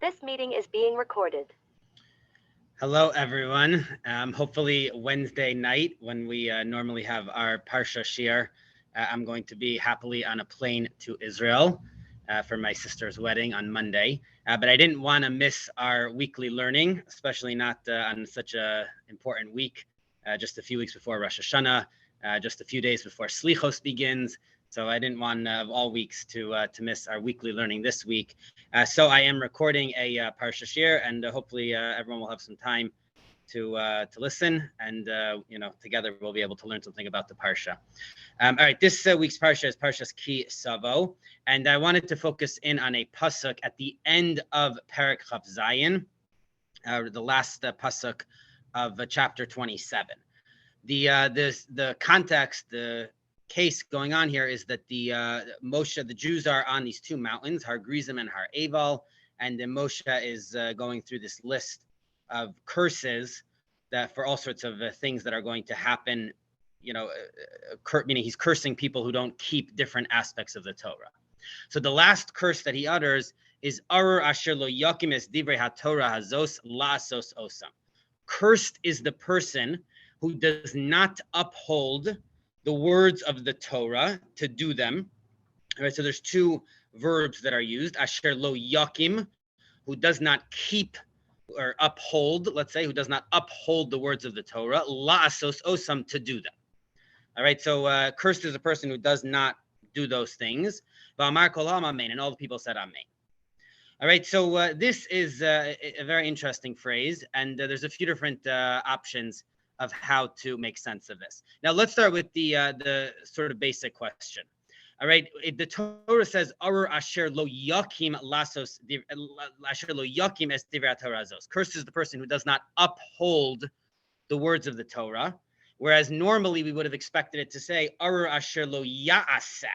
This meeting is being recorded. Hello, everyone. Hopefully Wednesday night, when we normally have our Parsha Shir, I'm going to be happily on a plane to Israel for my sister's wedding on Monday. But I didn't want to miss our weekly learning, especially not on such a important week, just a few weeks before Rosh Hashanah, just a few days before Slichos begins. So I didn't want all weeks to miss our weekly learning this week. So I am recording a Parsha Shir, and hopefully everyone will have some time to listen, and together we'll be able to learn something about the Parsha. All right, this week's Parsha is Parshas Ki Tavo, and I wanted to focus in on a pasuk at the end of Perek Chav Zayin, the last pasuk of chapter 27. The context, the case going on here is that the Jews are on these two mountains, Har Gerizim and Har Eval, and then Moshe is going through this list of curses that for all sorts of things that are going to happen, meaning he's cursing people who don't keep different aspects of the Torah. So the last curse that he utters is Arur Asher Lo Yakim Es Divrei HaTorah Hazos La'asos Osam. Cursed is the person who does not uphold the words of the Torah to do them. All right, so there's two verbs that are used. Asher lo yakim, who does not keep or uphold, let's say, who does not uphold the words of the Torah. La'asos osam, to do them. All right, so cursed is a person who does not do those things. V'amar kol ha'am amen, and all the people said amen. All right, so this is a very interesting phrase, and there's a few different options of how to make sense of this. Now, let's start with the sort of basic question. All right, the Torah says, "Arur asher lo yakim lasos asher lo yakim es divrei Torah zos." Cursed is the person who does not uphold the words of the Torah, whereas normally we would have expected it to say, "Arur asher lo ya'aseh."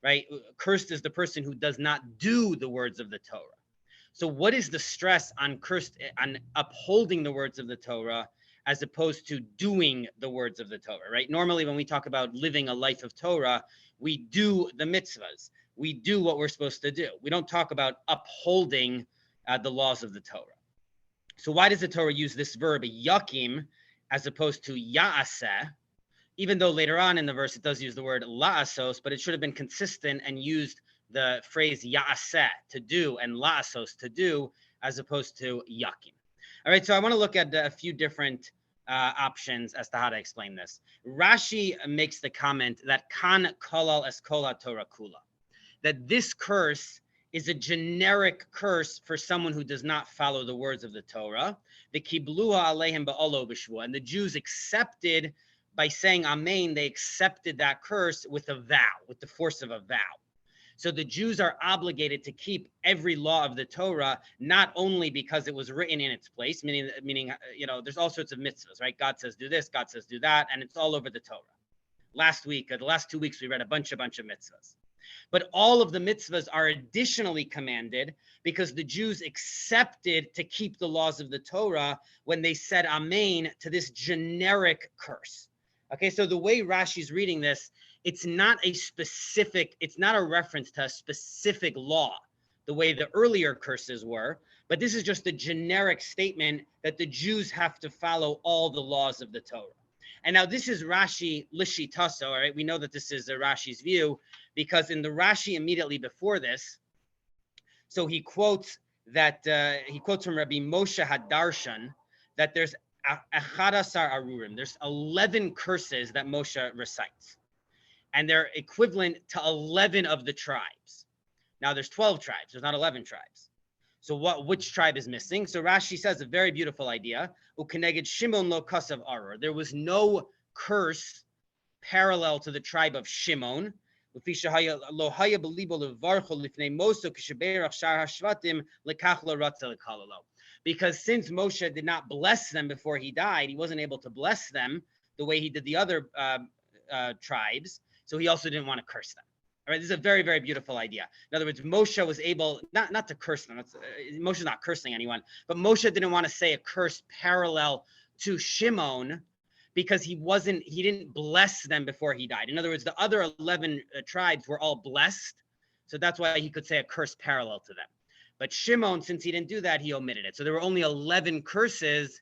Right? Cursed is the person who does not do the words of the Torah. So, what is the stress on upholding the words of the Torah as opposed to doing the words of the Torah, right? Normally, when we talk about living a life of Torah, we do the mitzvahs. We do what we're supposed to do. We don't talk about upholding the laws of the Torah. So why does the Torah use this verb, yakim, as opposed to ya'aseh? Even though later on in the verse it does use the word la'asos, but it should have been consistent and used the phrase ya'aseh, to do, and la'asos, to do, as opposed to yakim. All right, so I want to look at a few different options as to how to explain this. Rashi makes the comment that kan kolal es kol Torah kula, that this curse is a generic curse for someone who does not follow the words of the Torah. The kibluha aleihim ba'olo b'shvua, and the Jews accepted by saying amen. They accepted that curse with a vow, with the force of a vow. So the Jews are obligated to keep every law of the Torah, not only because it was written in its place, meaning, there's all sorts of mitzvahs, right? God says do this, God says do that, and it's all over the Torah. Last week, the last 2 weeks, we read a bunch of mitzvahs. But all of the mitzvahs are additionally commanded because the Jews accepted to keep the laws of the Torah when they said amen to this generic curse. Okay, so the way Rashi's reading this, it's not a reference to a specific law, the way the earlier curses were, but this is just a generic statement that the Jews have to follow all the laws of the Torah. And now this is Rashi Lishitaso, all right? We know that this is Rashi's view because in the Rashi immediately before this, so he quotes from Rabbi Moshe Hadarshan that there's 11 arurim, there's 11 curses that Moshe recites. And they're equivalent to 11 of the tribes. Now there's 12 tribes, there's not 11 tribes. So which tribe is missing? So Rashi says a very beautiful idea. Ukeneged Shimon lo kasav arur. There was no curse parallel to the tribe of Shimon. Because since Moshe did not bless them before he died, he wasn't able to bless them the way he did the other tribes. So he also didn't want to curse them. All right, this is a very, very beautiful idea. In other words, Moshe was able not to curse them. Moshe's not cursing anyone, but Moshe didn't want to say a curse parallel to Shimon because he didn't bless them before he died. In other words, the other 11 tribes were all blessed, so that's why he could say a curse parallel to them. But Shimon, since he didn't do that, he omitted it. So there were only 11 curses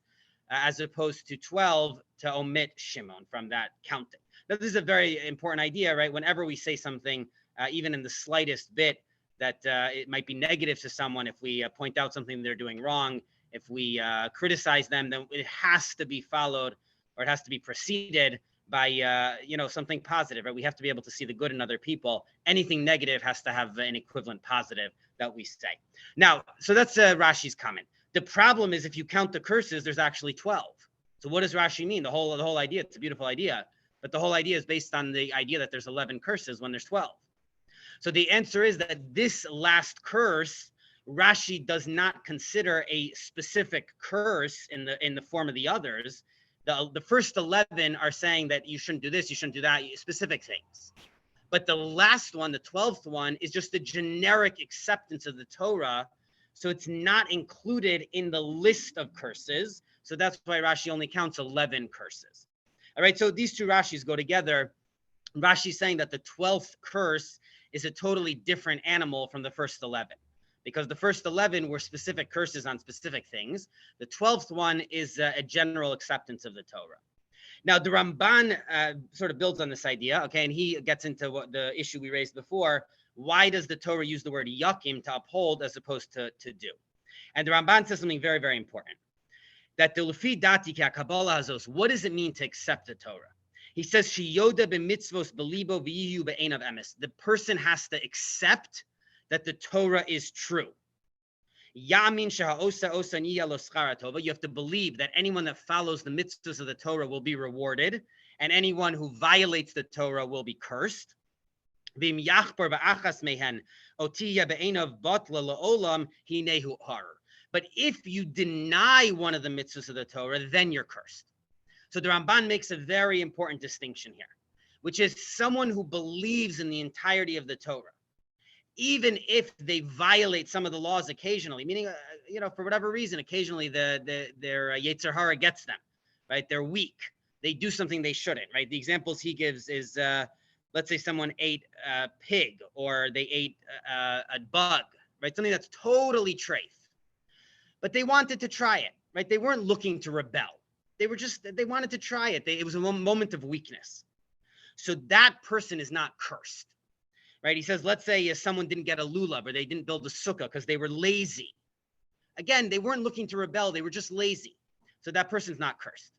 as opposed to 12 to omit Shimon from that counting. Now, this is a very important idea, right? Whenever we say something, even in the slightest bit, that it might be negative to someone, if we point out something they're doing wrong, if we criticize them, then it has to be followed, or it has to be preceded by something positive, right? We have to be able to see the good in other people. Anything negative has to have an equivalent positive that we say. Now, so that's Rashi's comment. The problem is, if you count the curses, there's actually 12. So what does Rashi mean? The whole idea, it's a beautiful idea, but the whole idea is based on the idea that there's 11 curses when there's 12. So the answer is that this last curse, Rashi does not consider a specific curse in the form of the others. The first 11 are saying that you shouldn't do this, you shouldn't do that, specific things. But the last one, the 12th one, is just a generic acceptance of the Torah. So it's not included in the list of curses. So that's why Rashi only counts 11 curses. All right, so these two Rashis go together. Rashi's saying that the 12th curse is a totally different animal from the first 11, because the first 11 were specific curses on specific things. The 12th one is a general acceptance of the Torah. Now, the Ramban sort of builds on this idea, okay, and he gets into what the issue we raised before. Why does the Torah use the word yakim, to uphold, as opposed to do? And the Ramban says something very, very important. That the Lufi Dati Kabbalah Hazos, what does it mean to accept the Torah? He says, Shiyoda b'mitzvos belibo v'yihu be'enav emes. The person has to accept that the Torah is true. Yamin shaha'osa osa niya lo schara tova. You have to believe that anyone that follows the mitzvahs of the Torah will be rewarded, and anyone who violates the Torah will be cursed. V'im yachbar ba'achas mehen otiya be'enav batla la'olam hinehu har. But if you deny one of the mitzvahs of the Torah, then you're cursed. So the Ramban makes a very important distinction here, which is someone who believes in the entirety of the Torah, even if they violate some of the laws occasionally, meaning, for whatever reason, occasionally their Yetzer Hara gets them, right? They're weak. They do something they shouldn't, right? The examples he gives is, let's say someone ate a pig, or they ate a bug, right? Something that's totally treif. But they wanted to try it, right? They weren't looking to rebel. They wanted to try it. It was a moment of weakness. So that person is not cursed, right? He says, let's say someone didn't get a lulav, or they didn't build a sukkah because they were lazy. Again, they weren't looking to rebel. They were just lazy. So that person's not cursed,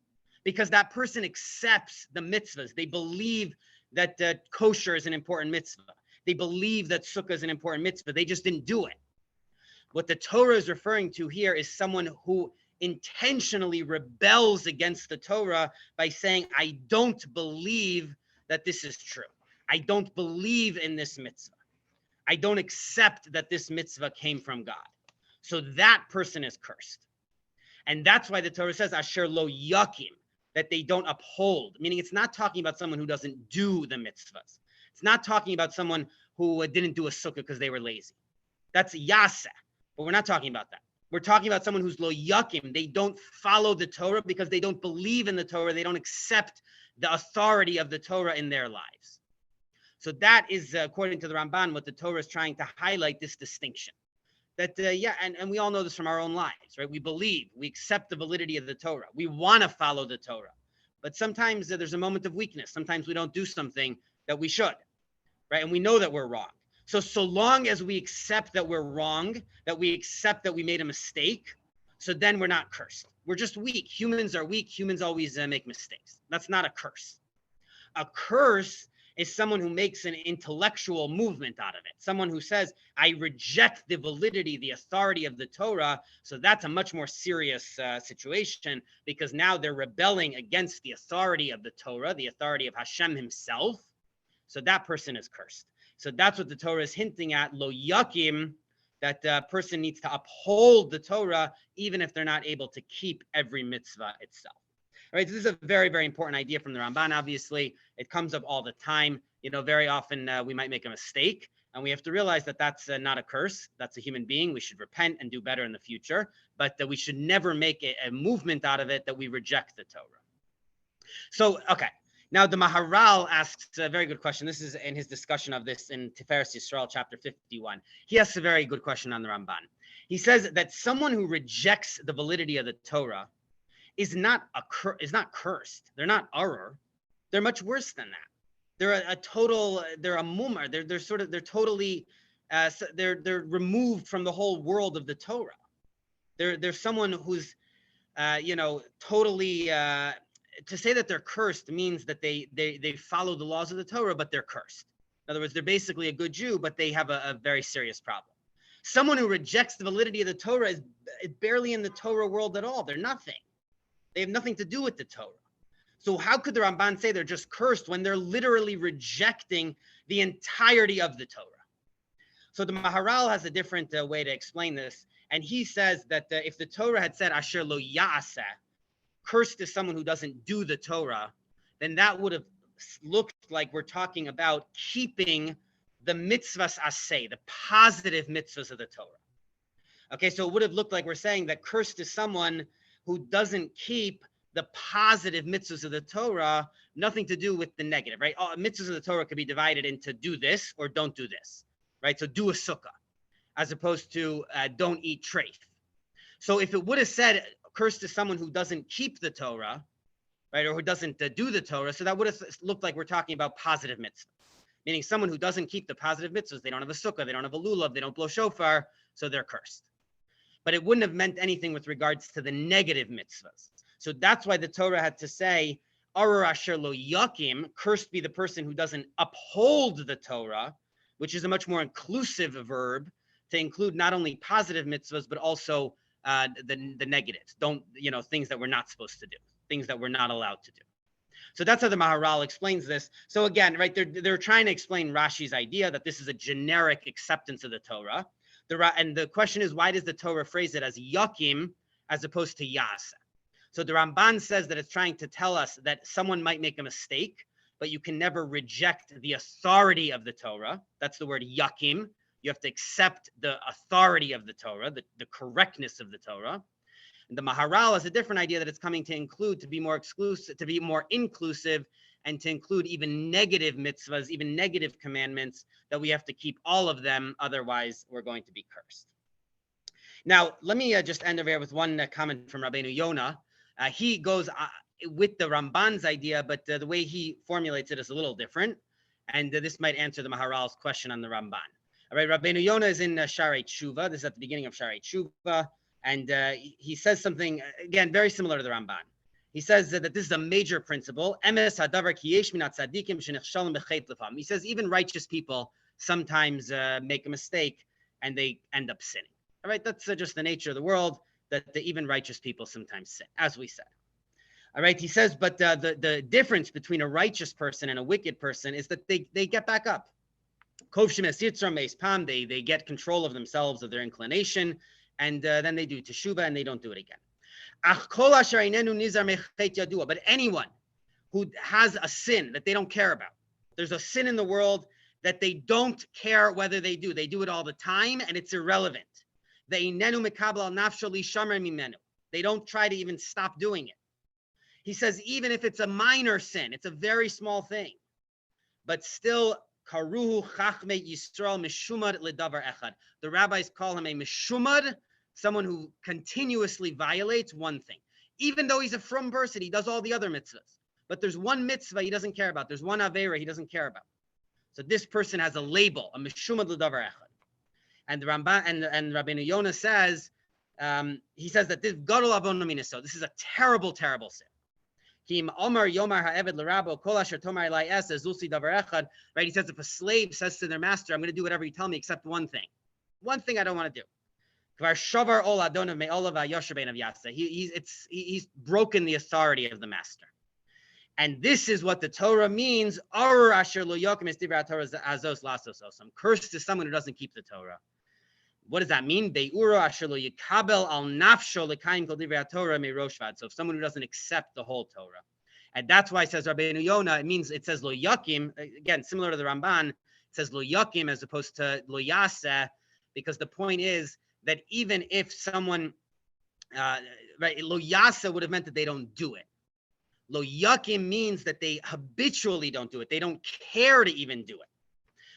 because that person accepts the mitzvahs. They believe that kosher is an important mitzvah. They believe that sukkah is an important mitzvah. They just didn't do it. What the Torah is referring to here is someone who intentionally rebels against the Torah by saying, I don't believe that this is true. I don't believe in this mitzvah. I don't accept that this mitzvah came from God. So that person is cursed. And that's why the Torah says, Asher lo yakim, that they don't uphold, meaning it's not talking about someone who doesn't do the mitzvahs. It's not talking about someone who didn't do a sukkah because they were lazy. That's yaseh, but we're not talking about that. We're talking about someone who's lo yakim. They don't follow the Torah because they don't believe in the Torah. They don't accept the authority of the Torah in their lives. So that is, according to the Ramban, what the Torah is trying to highlight, this distinction. That, and we all know this from our own lives, right? We believe, we accept the validity of the Torah. We want to follow the Torah. But sometimes there's a moment of weakness. Sometimes we don't do something that we should, right? And we know that we're wrong. So long as we accept that we're wrong, that we accept that we made a mistake, so then we're not cursed. We're just weak. Humans are weak. Humans always make mistakes. That's not a curse. A curse is someone who makes an intellectual movement out of it. Someone who says, I reject the validity, the authority of the Torah. So that's a much more serious situation, because now they're rebelling against the authority of the Torah, the authority of Hashem himself. So that person is cursed. So that's what the Torah is hinting at, lo yakim, that the person needs to uphold the Torah, even if they're not able to keep every mitzvah itself. All right, so this is a very, very important idea from the Ramban. Obviously, it comes up all the time. Very often we might make a mistake, and we have to realize that that's not a curse. That's a human being. We should repent and do better in the future, but we should never make a movement out of it that we reject the Torah. So, okay, Now, the Maharal asks a very good question. This is in his discussion of this in Tiferes Yisrael, chapter 51. He asks a very good question on the Ramban. He says that someone who rejects the validity of the Torah is not cursed. They're not arur. They're much worse than that. They're they're a mumar. They're totally, they're removed from the whole world of the Torah. They're someone who's, totally, to say that they're cursed means that they follow the laws of the Torah, but they're cursed. In other words, they're basically a good Jew, but they have a very serious problem. Someone who rejects the validity of the Torah is barely in the Torah world at all. They're nothing. They have nothing to do with the Torah. So how could the Ramban say they're just cursed when they're literally rejecting the entirety of the Torah? So the Maharal has a different way to explain this. And he says that if the Torah had said, Asher lo ya'aseh, cursed is someone who doesn't do the Torah, then that would have looked like we're talking about keeping the mitzvahs aseh, the positive mitzvahs of the Torah. Okay, so it would have looked like we're saying that cursed is someone who doesn't keep the positive mitzvahs of the Torah, nothing to do with the negative, right? All mitzvahs of the Torah could be divided into do this or don't do this, right? So do a sukkah, as opposed to don't eat treif. So if it would have said cursed is someone who doesn't keep the Torah, right, or who doesn't do the Torah, so that would have looked like we're talking about positive mitzvahs, meaning someone who doesn't keep the positive mitzvahs. They don't have a sukkah, they don't have a lulav, they don't blow shofar, so they're cursed. But it wouldn't have meant anything with regards to the negative mitzvahs. So that's why the Torah had to say, Arur asher lo yakim, cursed be the person who doesn't uphold the Torah, which is a much more inclusive verb to include not only positive mitzvahs, but also the negatives. Don't, things that we're not supposed to do, things that we're not allowed to do. So that's how the Maharal explains this. So again, right, they're trying to explain Rashi's idea that this is a generic acceptance of the Torah. And the question is, why does the Torah phrase it as yakim as opposed to yasa? So the Ramban says that it's trying to tell us that someone might make a mistake, but you can never reject the authority of the Torah. That's the word yakim. You have to accept the authority of the Torah, the correctness of the Torah. And the Maharal has a different idea that it's coming to include, to be more exclusive, to be more inclusive, and to include even negative mitzvahs, even negative commandments, that we have to keep all of them, otherwise we're going to be cursed. Now, let me just end over here with one comment from Rabbeinu Yonah. He goes with the Ramban's idea, but the way he formulates it is a little different. And this might answer the Maharal's question on the Ramban. All right, Rabbeinu Yonah is in Sharei Tshuva. This is at the beginning of Sharei Tshuva. And he says something, again, very similar to the Ramban. He says that this is a major principle. Emes hadavar ki yesh minat tzadikim shenichshalim b'chet lefam. He says even righteous people sometimes make a mistake and they end up sinning. All right, that's just the nature of the world, that even righteous people sometimes sin, as we said. All right, he says, but the difference between a righteous person and a wicked person is that they get back up. They get control of themselves, of their inclination, and then they do teshuvah and they don't do it again. But anyone who has a sin that they don't care about, there's a sin in the world that they don't care whether they do it all the time, and it's irrelevant. They don't try to even stop doing it. He says even if it's a minor sin, it's a very small thing, but still, karuhu chachmei Yisrael mishumad ledavar echad. The rabbis call him a mishumad, someone who continuously violates one thing. Even though he's a frum person, he does all the other mitzvahs. But there's one mitzvah he doesn't care about. There's one avera he doesn't care about. So this person has a label, a mishumad ledavar echad. And the Ramban and Rabbeinu Yonah says, he says that this gadol avon minaso, this is a terrible, terrible sin. Right? He says if a slave says to their master, I'm going to do whatever you tell me except one thing. One thing I don't want to do. He's broken the authority of the master. And this is what the Torah means. Cursed is someone who doesn't keep the Torah. What does that mean? So if someone who doesn't accept the whole Torah. And that's why it says Rabbeinu Yonah, it says lo yakim, again, similar to the Ramban, it says lo yakim as opposed to lo yaseh, because the point is that even if someone, right, lo yaseh would have meant that they don't do it. Lo yakim means that they habitually don't do it. They don't care to even do it.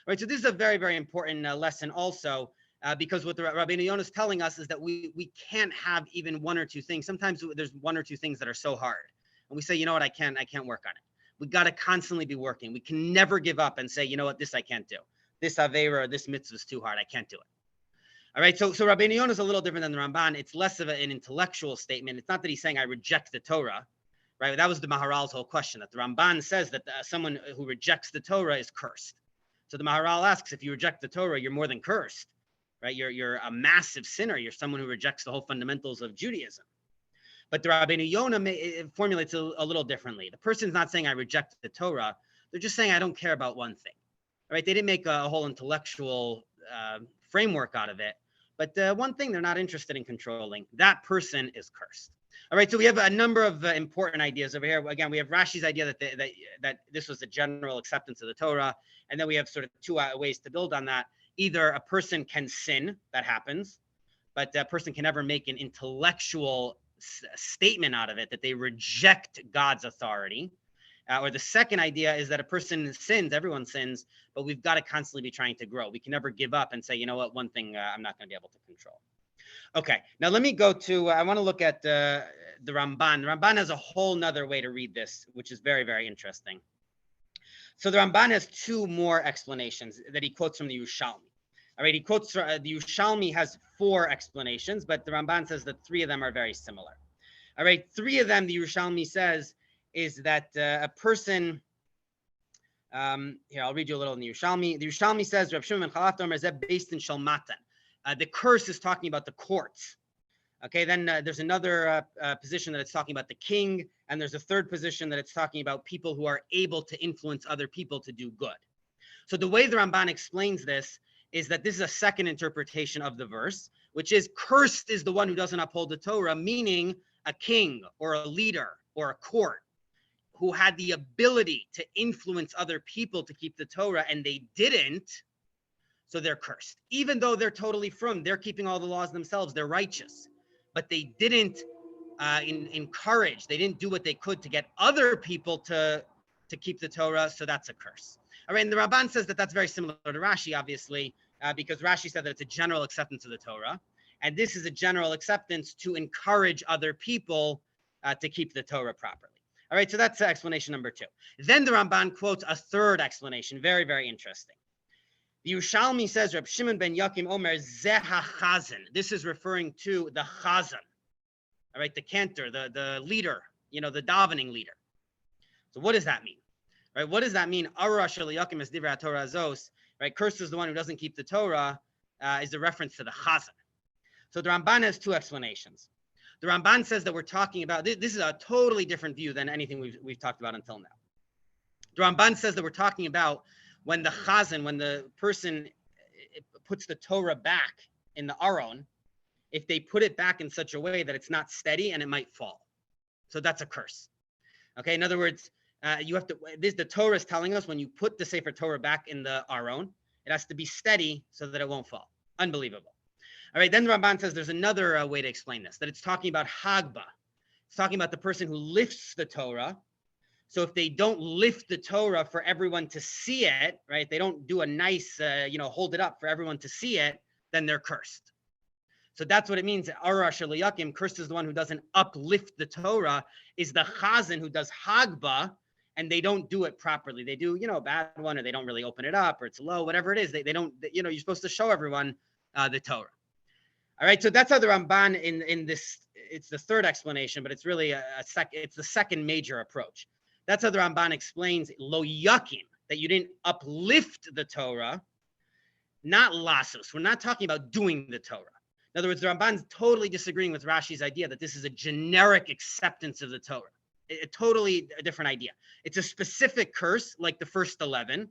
Right. So this is a very, very important lesson also, because what the Rabbi Yonah is telling us is that we can't have even one or two things. Sometimes there's one or two things that are so hard, and we say, you know what, I can't work on it. We got to constantly be working. We can never give up and say, you know what, this I can't do. This avera or this mitzvah is too hard. I can't do it. All right. So Rabbi Yonah is a little different than the Ramban. It's less of an intellectual statement. It's not that he's saying I reject the Torah. Right. That was the Maharal's whole question. That the Ramban says that someone who rejects the Torah is cursed. So the Maharal asks, if you reject the Torah, you're more than cursed, right? You're a massive sinner. You're someone who rejects the whole fundamentals of Judaism. But the Rabbi Yonah formulates it a little differently. The person's not saying I reject the Torah. They're just saying I don't care about one thing, right? They didn't make a whole intellectual framework out of it. But one thing they're not interested in controlling, that person is cursed. All right, so we have a number of important ideas over here. Again, we have Rashi's idea that this was a general acceptance of the Torah, and then we have sort of two ways to build on that. Either a person can sin, that happens, but a person can never make an intellectual statement out of it that they reject God's authority. Or the second idea is that a person sins, everyone sins, but we've got to constantly be trying to grow. We can never give up and say, you know what, one thing I'm not going to be able to control. Okay, now let me go to, I want to look at the Ramban. The Ramban has a whole nother way to read this, which is very, very interesting. So the Ramban has two more explanations that he quotes from the Yerushalmi. All right, he quotes, the Yerushalmi has 4 explanations, but the Ramban says that 3 of them are very similar. All right, 3 of them, the Yerushalmi says, is that a person, here, I'll read you a little in the Yerushalmi. The Yerushalmi says, Reb Shimon ben Chalaf Omer Zeh based in Shalmatan. The curse is talking about the courts. Okay, then there's another position that it's talking about the king, and there's a third position that it's talking about people who are able to influence other people to do good. So the way the Ramban explains this is that this is a second interpretation of the verse, which is cursed is the one who doesn't uphold the Torah, meaning a king or a leader or a court who had the ability to influence other people to keep the Torah, and they didn't. So they're cursed, even though they're totally frum. They're keeping all the laws themselves. They're righteous, but they didn't encourage. They didn't do what they could to get other people to keep the Torah. So that's a curse. All right. And the Ramban says that that's very similar to Rashi, obviously, because Rashi said that it's a general acceptance of the Torah. And this is a general acceptance to encourage other people to keep the Torah properly. All right. So that's explanation number 2. Then the Ramban quotes a third explanation. Very, very interesting. The Yerushalmi says, Reb Shimon ben Yakim Omer Zeh HaChazan. This is referring to the Chazan, all right, the cantor, the leader, the davening leader. So what does that mean? Right? What does that mean? Ara shel Yakim es divrei Torah zos. Right? Cursed is the one who doesn't keep the Torah, is a reference to the Chazan. So the Ramban has 2 explanations. The Ramban says that we're talking about, this is a totally different view than anything we've talked about until now. The Ramban says that we're talking about when the chazan, when the person puts the Torah back in the aron, if they put it back in such a way that it's not steady and it might fall. So that's a curse. Okay, in other words, you have to, the Torah is telling us when you put the Sefer Torah back in the aron, it has to be steady so that it won't fall. Unbelievable. All right, then the Ramban says there's another way to explain this, that it's talking about Hagba. It's talking about the person who lifts the Torah. So if they don't lift the Torah for everyone to see it, right? They don't do a nice, hold it up for everyone to see it, then they're cursed. So that's what it means. Ara shel Yakim, cursed is the one who doesn't uplift the Torah, is the chazan who does Hagba, and they don't do it properly. They do, a bad one, or they don't really open it up, or it's low, whatever it is. They don't, you're supposed to show everyone the Torah. All right, so that's how the Ramban in this, it's the third explanation, but it's really it's the second major approach. That's how the Ramban explains lo yakim, that you didn't uplift the Torah, not lasos. We're not talking about doing the Torah. In other words, the Ramban's totally disagreeing with Rashi's idea that this is a generic acceptance of the Torah. A totally different idea. It's a specific curse, like the first 11.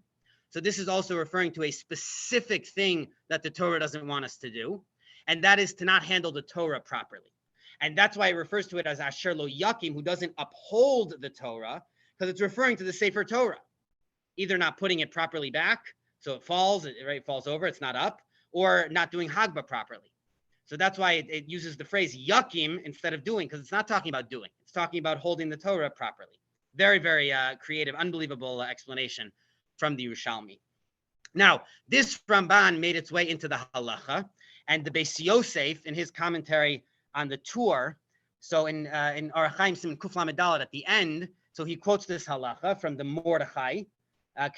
So this is also referring to a specific thing that the Torah doesn't want us to do, and that is to not handle the Torah properly. And that's why it refers to it as asher lo yakim, who doesn't uphold the Torah, because it's referring to the Sefer Torah, either not putting it properly back, so it falls, right? It falls over, it's not up, or not doing Hagba properly. So that's why it uses the phrase yakim instead of doing, because it's not talking about doing. It's talking about holding the Torah properly. Very, very creative, unbelievable explanation from the Yerushalmi. Now, this Ramban made its way into the halacha, and the Beis Yosef, in his commentary on the Torah, so in Orach Chaim Siman Kuf Lamed Daled at the end, so he quotes this halacha from the Mordechai, that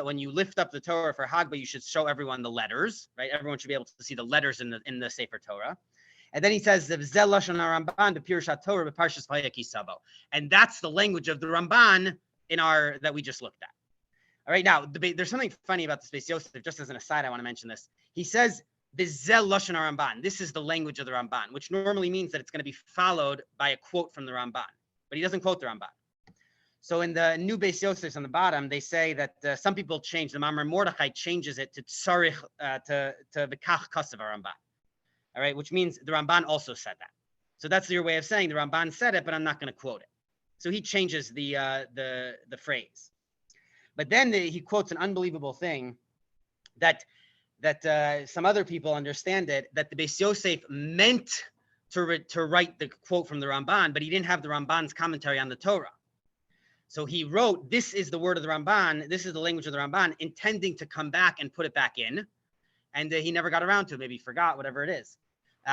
when you lift up the Torah for Hagbah, you should show everyone the letters, right? Everyone should be able to see the letters in the Sefer Torah. And then he says, and that's the language of the Ramban that we just looked at. All right, now there's something funny about this Beis Yosef. Just as an aside, I want to mention this. He says, "V'zel lashon Ramban." This is the language of the Ramban, which normally means that it's going to be followed by a quote from the Ramban, but he doesn't quote the Ramban. So in the new Beis Yosef on the bottom, they say that some people change the Mamar Mordechai changes it to tzarich to v'kach kasav Ramban. All right, which means the Ramban also said that. So that's your way of saying the Ramban said it, but I'm not going to quote it. So he changes the phrase. But then he quotes an unbelievable thing that some other people understand it, that the Beis Yosef meant to write the quote from the Ramban, but he didn't have the Ramban's commentary on the Torah. So he wrote, this is the word of the Ramban, this is the language of the Ramban, intending to come back and put it back in. And he never got around to it, maybe he forgot, whatever it is.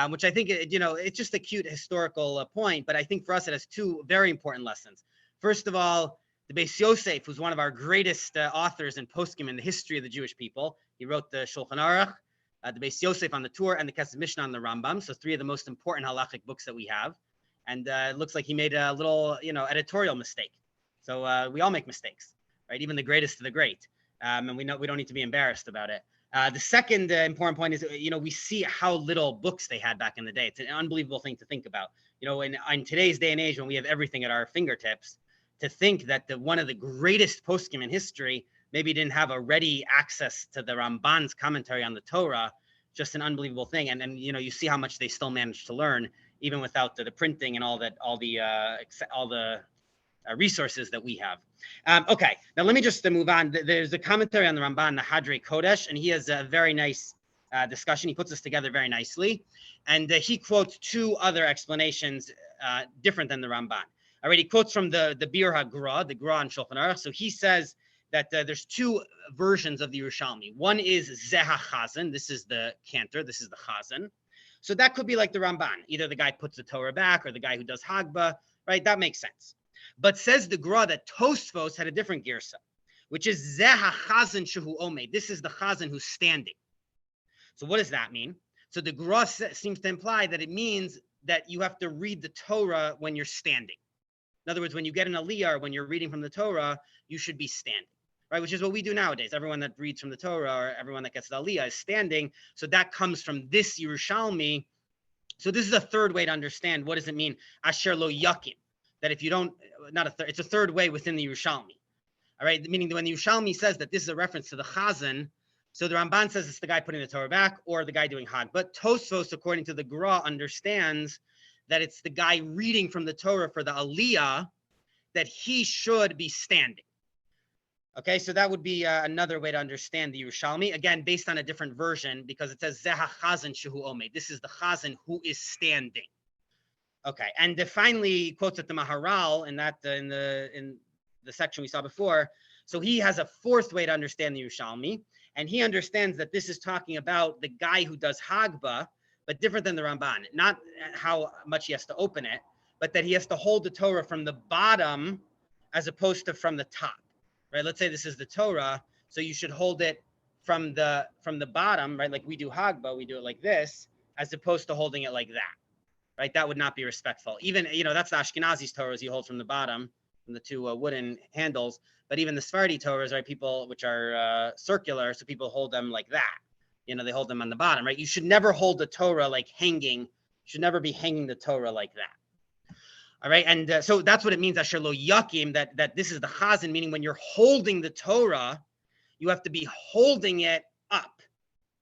Which I think, it's just a cute historical point, but I think for us it has two very important lessons. First of all, the Beis Yosef, who's one of our greatest authors and poskim in the history of the Jewish people, he wrote the Shulchan Aruch, the Beis Yosef on the Torah, and the Kesef Mishnah on the Rambam. So three of the most important halachic books that we have. And it looks like he made a little, editorial mistake. So we all make mistakes, right? Even the greatest of the great. And we don't need to be embarrassed about it. The second important point is, we see how little books they had back in the day. It's an unbelievable thing to think about. In today's day and age, when we have everything at our fingertips, to think that one of the greatest poskim in history maybe didn't have a ready access to the Ramban's commentary on the Torah, just an unbelievable thing. And you see how much they still managed to learn, even without the printing and all the resources that we have. Okay, now let me just move on. There's a commentary on the Ramban, the Hadrei Kodesh, and he has a very nice discussion. He puts this together very nicely. And he quotes two other explanations different than the Ramban. All right, he quotes from the Bir HaGra, the Gra on Shulchan Aruch. So he says that there's two versions of the Yerushalmi. One is Zeh HaChazan. This is the cantor. This is the Chazan. So that could be like the Ramban. Either the guy puts the Torah back or the guy who does Hagbah, right? That makes sense. But says the Gra that Tosfos had a different girsa, which is Zeh HaChazan Shehu Omed. This is the Chazan who's standing. So what does that mean? So the Gra seems to imply that it means that you have to read the Torah when you're standing. In other words, when you get an aliyah or when you're reading from the Torah, you should be standing, right? Which is what we do nowadays. Everyone that reads from the Torah or everyone that gets the aliyah is standing. So that comes from this Yerushalmi. So this is a third way to understand what does it mean, Asher lo yakim, that if you don't, it's a third way within the Yerushalmi. All right, meaning that when the Yerushalmi says that this is a reference to the Chazan, so the Ramban says it's the guy putting the Torah back or the guy doing Hag. But Tosfos, according to the Gra, understands that it's the guy reading from the Torah for the Aliyah, that he should be standing. Okay, so that would be another way to understand the Yerushalmi. Again, based on a different version, because it says Zeh HaChazan Shehu Omed. This is the Chazan who is standing. Okay, and finally he quotes at the Maharal in the section we saw before. So he has a fourth way to understand the Yerushalmi, and he understands that this is talking about the guy who does Hagbah, but different than the Ramban. Not how much he has to open it, but that he has to hold the Torah from the bottom as opposed to from the top. Right? Let's say this is the Torah, so you should hold it from the bottom, right? Like we do Hagbah, we do it like this, as opposed to holding it like that. Right? That would not be respectful. Even, that's the Ashkenazi's Torahs you hold from the bottom, from the two wooden handles. But even the Sephardi Torahs, right? People which are circular, so people hold them like that. They hold them on the bottom, right? You should never hold the Torah like hanging. You should never be hanging the Torah like that. All right, and so that's what it means, Asher lo yakim, that this is the Chazan, meaning when you're holding the Torah, you have to be holding it up,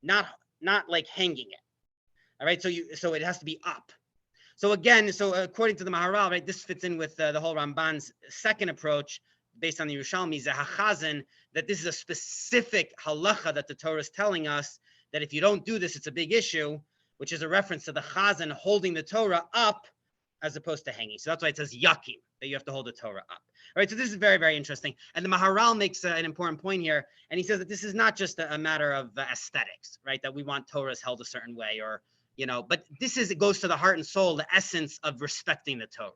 not like hanging it. All right, so it has to be up. So again, according to the Maharal, right, this fits in with the whole Ramban's second approach based on the Yerushalmi, Zeh HaChazan, that this is a specific halacha that the Torah is telling us that if you don't do this, it's a big issue, which is a reference to the Chazan holding the Torah up as opposed to hanging. So that's why it says yakim, that you have to hold the Torah up. All right, so this is very, very interesting. And the Maharal makes an important point here, and he says that this is not just a matter of aesthetics, right? That we want Torahs held a certain way, or, but it goes to the heart and soul, the essence of respecting the Torah.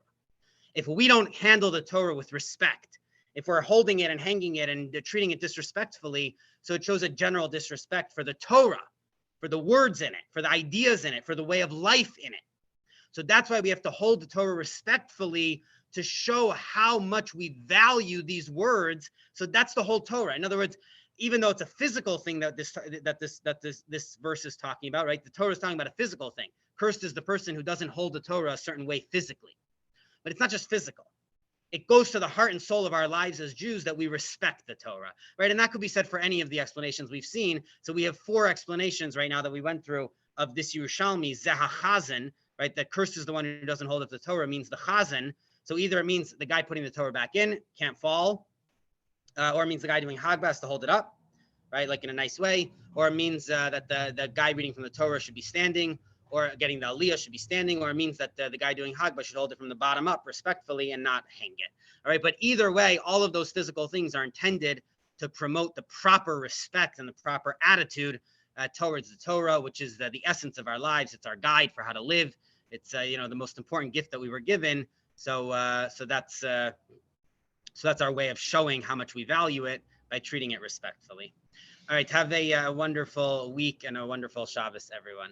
If we don't handle the Torah with respect, if we're holding it and hanging it and treating it disrespectfully, so it shows a general disrespect for the Torah, for the words in it, for the ideas in it, for the way of life in it. So that's why we have to hold the Torah respectfully, to show how much we value these words. So that's the whole Torah. In other words, even though it's a physical thing that this verse is talking about, right? The Torah is talking about a physical thing. Cursed is the person who doesn't hold the Torah a certain way physically. But it's not just physical. It goes to the heart and soul of our lives as Jews, that we respect the Torah, right? And that could be said for any of the explanations we've seen. So we have 4 explanations right now that we went through of this Yerushalmi, Zeh HaChazan, right? That cursed is the one who doesn't hold up the Torah, means the Chazan. So either it means the guy putting the Torah back in can't fall, or it means the guy doing Hagbah has to hold it up, right? Like in a nice way. Or it means that the guy reading from the Torah should be standing, or getting the Aliyah should be standing, or it means that the guy doing Hagbah should hold it from the bottom up respectfully and not hang it. All right, but either way, all of those physical things are intended to promote the proper respect and the proper attitude towards the Torah, which is the essence of our lives. It's our guide for how to live. It's the most important gift that we were given. So that's our way of showing how much we value it, by treating it respectfully. All right, have a wonderful week and a wonderful Shabbos, everyone.